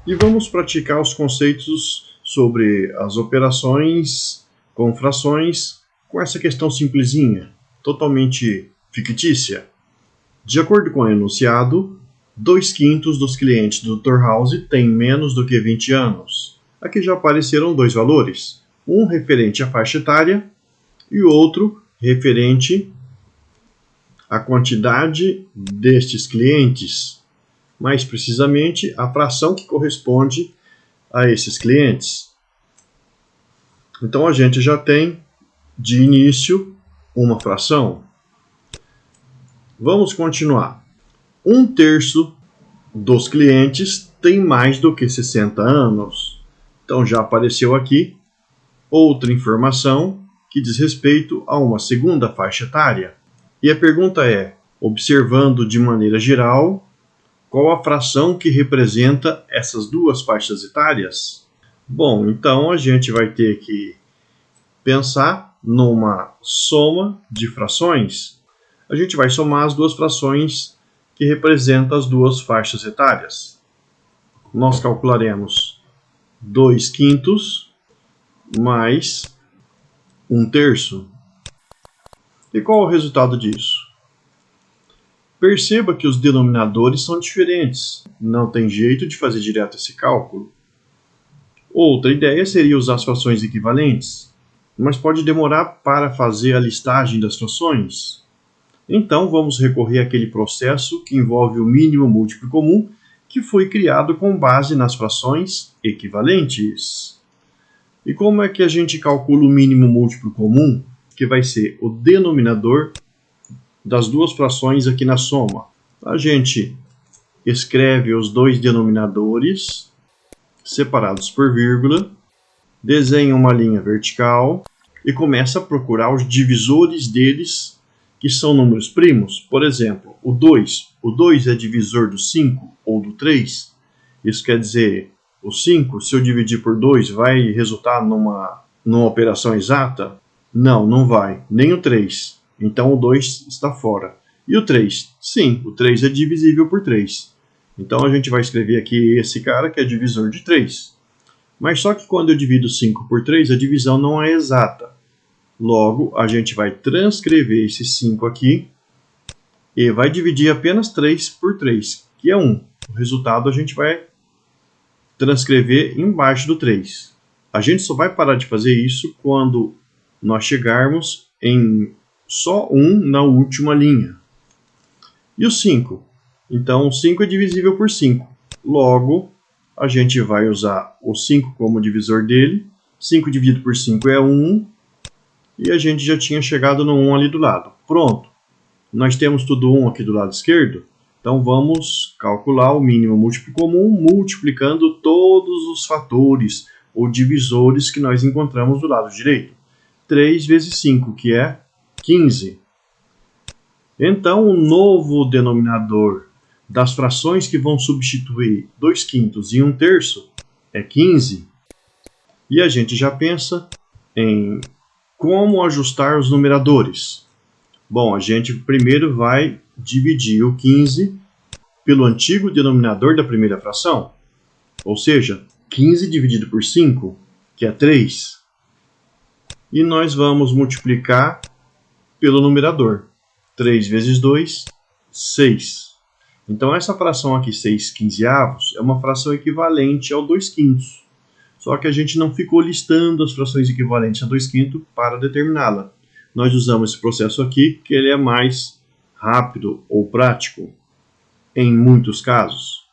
E vamos praticar os conceitos sobre as operações com frações com essa questão simplesinha, totalmente fictícia. De acordo com o enunciado, 2/5 dos clientes do Dr. House têm menos do que 20 anos. Aqui já apareceram dois valores, um referente à faixa etária e outro referente à quantidade destes clientes, mais precisamente a fração que corresponde a esses clientes. Então a gente já tem de início uma fração. Vamos continuar. 1/3 dos clientes tem mais do que 60 anos. Então já apareceu aqui outra informação que diz respeito a uma segunda faixa etária. E a pergunta é, observando de maneira geral, qual a fração que representa essas duas faixas etárias? Bom, então a gente vai ter que pensar numa soma de frações. A gente vai somar as duas frações que representam as duas faixas etárias. Nós calcularemos 2/5 mais 1/3. E qual é o resultado disso? Perceba que os denominadores são diferentes. Não tem jeito de fazer direto esse cálculo. Outra ideia seria usar as frações equivalentes, mas pode demorar para fazer a listagem das frações. Então vamos recorrer àquele processo que envolve o mínimo múltiplo comum, que foi criado com base nas frações equivalentes. E como é que a gente calcula o mínimo múltiplo comum, que vai ser o denominador das duas frações aqui na soma? A gente escreve os dois denominadores separados por vírgula, desenha uma linha vertical e começa a procurar os divisores deles, que são números primos. Por exemplo, o 2. O 2 é divisor do 5 ou do 3. Isso quer dizer, o 5, se eu dividir por 2, vai resultar numa operação exata? Não, não vai. Nem o 3. Então o 2 está fora. E o 3? Sim, o 3 é divisível por 3. Então a gente vai escrever aqui esse cara que é divisor de 3. Mas só que quando eu divido 5 por 3, a divisão não é exata. Logo, a gente vai transcrever esse 5 aqui e vai dividir apenas 3 por 3, que é 1. O resultado a gente vai transcrever embaixo do 3. A gente só vai parar de fazer isso quando nós chegarmos em só 1 na última linha. E o 5? Então, o 5 é divisível por 5. Logo, a gente vai usar o 5 como divisor dele. 5 dividido por 5 é 1. E a gente já tinha chegado no 1 ali do lado. Pronto. Nós temos tudo 1 aqui do lado esquerdo. Então vamos calcular o mínimo múltiplo comum multiplicando todos os fatores ou divisores que nós encontramos do lado direito. 3 vezes 5, que é 15. Então o novo denominador das frações que vão substituir 2/5 e 1/3 é 15. E a gente já pensa em como ajustar os numeradores. Bom, a gente primeiro vai dividir o 15 pelo antigo denominador da primeira fração, ou seja, 15 dividido por 5, que é 3. E nós vamos multiplicar pelo numerador. 3 vezes 2, 6. Então essa fração aqui, 6/15, é uma fração equivalente ao 2/5. Só que a gente não ficou listando as frações equivalentes a 2/5 para determiná-la. Nós usamos esse processo aqui, que ele é mais rápido ou prático, em muitos casos.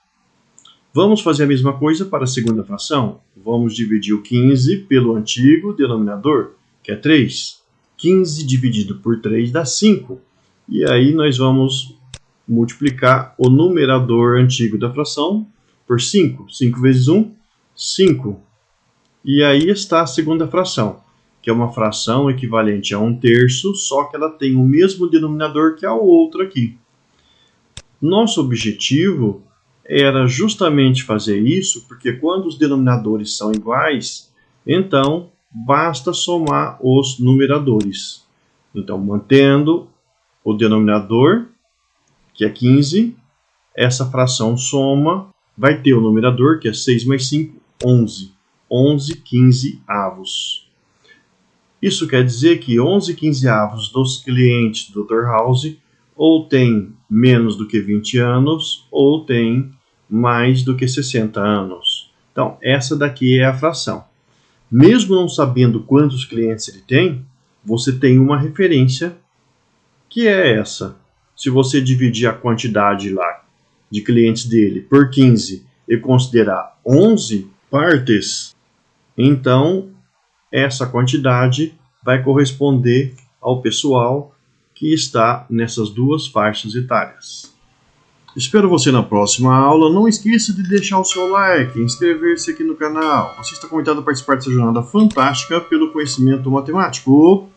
Vamos fazer a mesma coisa para a segunda fração. Vamos dividir o 15 pelo antigo denominador, que é 3. 15 dividido por 3 dá 5. E aí nós vamos multiplicar o numerador antigo da fração por 5. 5 vezes 1, 5. E aí está a segunda fração, que é uma fração equivalente a 1/3, só que ela tem o mesmo denominador que a outra aqui. Nosso objetivo era justamente fazer isso, porque quando os denominadores são iguais, então basta somar os numeradores. Então, mantendo o denominador, que é 15, essa fração soma vai ter o numerador, que é 6 mais 5, 11. 11 15avos. Isso quer dizer que 11 15avos dos clientes do Dr. House ou tem menos do que 20 anos ou tem mais do que 60 anos. Então, essa daqui é a fração. Mesmo não sabendo quantos clientes ele tem, você tem uma referência que é essa. Se você dividir a quantidade lá de clientes dele por 15 e considerar 11 partes, então essa quantidade vai corresponder ao pessoal que está nessas duas faixas etárias. Espero você na próxima aula. Não esqueça de deixar o seu like, inscrever-se aqui no canal. Você está convidado a participar dessa jornada fantástica pelo conhecimento matemático.